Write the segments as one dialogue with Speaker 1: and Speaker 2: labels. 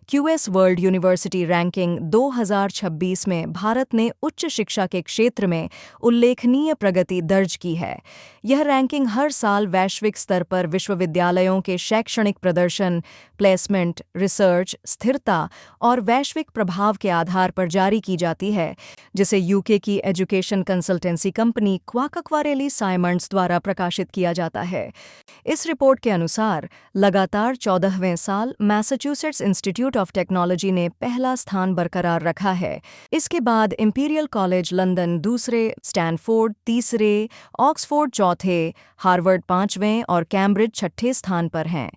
Speaker 1: QS world university ranking 2026 में भारत ने उच्च शिक्षा के क्षेत्र में उल्लेखनीय प्रगति दर्ज की है। यह रैंकिंग हर साल वैश्विक स्तर पर विश्वविद्यालयों के शैक्षणिक प्रदर्शन, प्लेसमेंट, रिसर्च, स्थिरता और वैश्विक प्रभाव के आधार पर जारी की जाती है, जिसे यूके की एजुकेशन कंसल्टेंसी कंपनी क्वाकक्वारेली साइमंड्स द्वारा प्रकाशित किया जाता है। इस रिपोर्ट के अनुसार लगातार 14वें साल मैसाचुसेट्स इंस्टीट्यूट ऑफ टेक्नोलॉजी ने पहला स्थान बरकरार रखा है। इसके बाद इंपीरियल कॉलेज लंदन दूसरे, स्टैनफोर्ड तीसरे, ऑक्सफोर्ड चौथे, हार्वर्ड पांचवें और कैम्ब्रिज छठे स्थान पर हैं।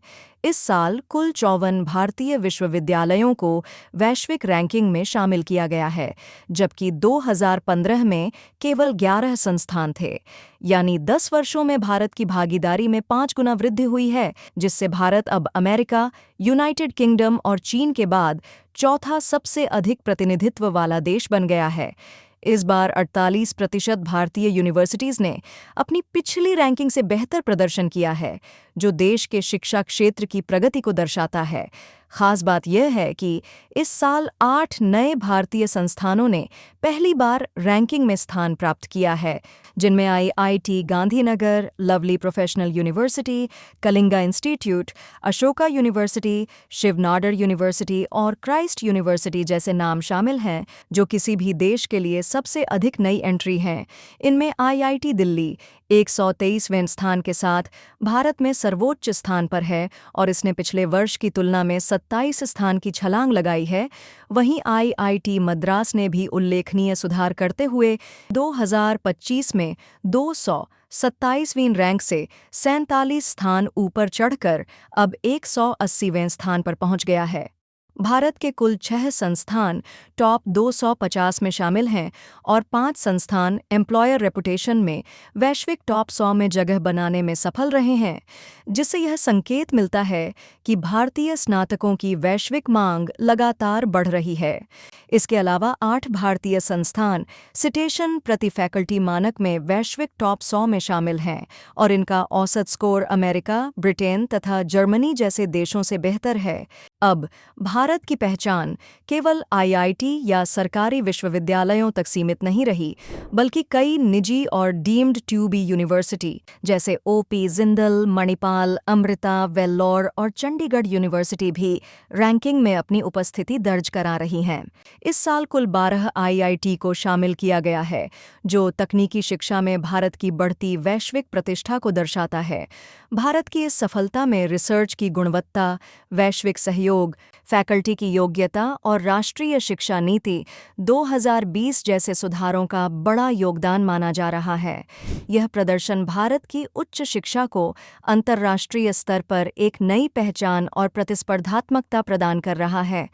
Speaker 1: इस साल कुल 54 भारतीय विश्वविद्यालयों को वैश्विक रैंकिंग में शामिल किया गया है, जबकि 2015 में केवल 11 संस्थान थे। यानी 10 वर्षों में भारत की भागीदारी में 5 गुना वृद्धि हुई है, जिससे भारत अब अमेरिका, यूनाइटेड किंगडम और चीन के बाद चौथा सबसे अधिक प्रतिनिधित्व वाला देश बन गया है। इस बार 48% भारतीय यूनिवर्सिटीज़ ने अपनी पिछली रैंकिंग से बेहतर प्रदर्शन किया है, जो देश के शिक्षा क्षेत्र की प्रगति को दर्शाता है। खास बात यह है कि इस साल 8 नए भारतीय संस्थानों ने पहली बार रैंकिंग में स्थान प्राप्त किया है, जिनमें IIT Gandhinagar, Lovely Professional University, Kalinga Institute, Ashoka University, Shiv Nadar University और क्राइस्ट यूनिवर्सिटी जैसे नाम शामिल हैं, जो किसी भी देश के लिए सबसे अधिक नई एंट्री हैं। इनमें आईआईटी दिल्ली 123वें स्थान के साथ भारत में सर्वोच्च स्थान पर है और इसने पिछले वर्ष की तुलना में 27 स्थान की छलांग लगाई है। वहीं आईआईटी मद्रास ने भी उल्लेखनीय सुधार करते हुए 2025 में 227वीं रैंक से 47 स्थान ऊपर चढ़कर अब 180वें स्थान पर पहुंच गया है। भारत के कुल 6 संस्थान टॉप 250 में शामिल हैं और 5 संस्थान एम्प्लॉयर रेपुटेशन में वैश्विक टॉप 100 में जगह बनाने में सफल रहे हैं, जिससे यह संकेत मिलता है कि भारतीय स्नातकों की वैश्विक मांग लगातार बढ़ रही है। इसके अलावा 8 भारतीय संस्थान सिटेशन प्रति फैकल्टी मानक में वैश्विक टॉप 100 में शामिल हैं और इनका औसत स्कोर अमेरिका, ब्रिटेन तथा जर्मनी जैसे देशों से बेहतर है। अब भारत की पहचान केवल आईआईटी या सरकारी विश्वविद्यालयों तक सीमित नहीं रही, बल्कि कई निजी और डीम्ड टू बी यूनिवर्सिटी जैसे ओपी जिंदल, मणिपाल, अमृता, वेल्लोर और चंडीगढ़ यूनिवर्सिटी भी रैंकिंग में अपनी उपस्थिति दर्ज करा रही हैं। इस साल कुल 12 आईआईटी को शामिल किया गया है, जो तकनीकी शिक्षा में भारत की बढ़ती वैश्विक प्रतिष्ठा को दर्शाता है। भारत की इस सफलता में रिसर्च की गुणवत्ता, वैश्विक सहयोग, फैकल्टी की योग्यता और राष्ट्रीय शिक्षा नीति 2020 जैसे सुधारों का बड़ा योगदान माना जा रहा है। यह प्रदर्शन भारत की उच्च शिक्षा को अंतर्राष्ट्रीय स्तर पर एक नई पहचान और प्रतिस्पर्धात्मकता प्रदान कर रहा है।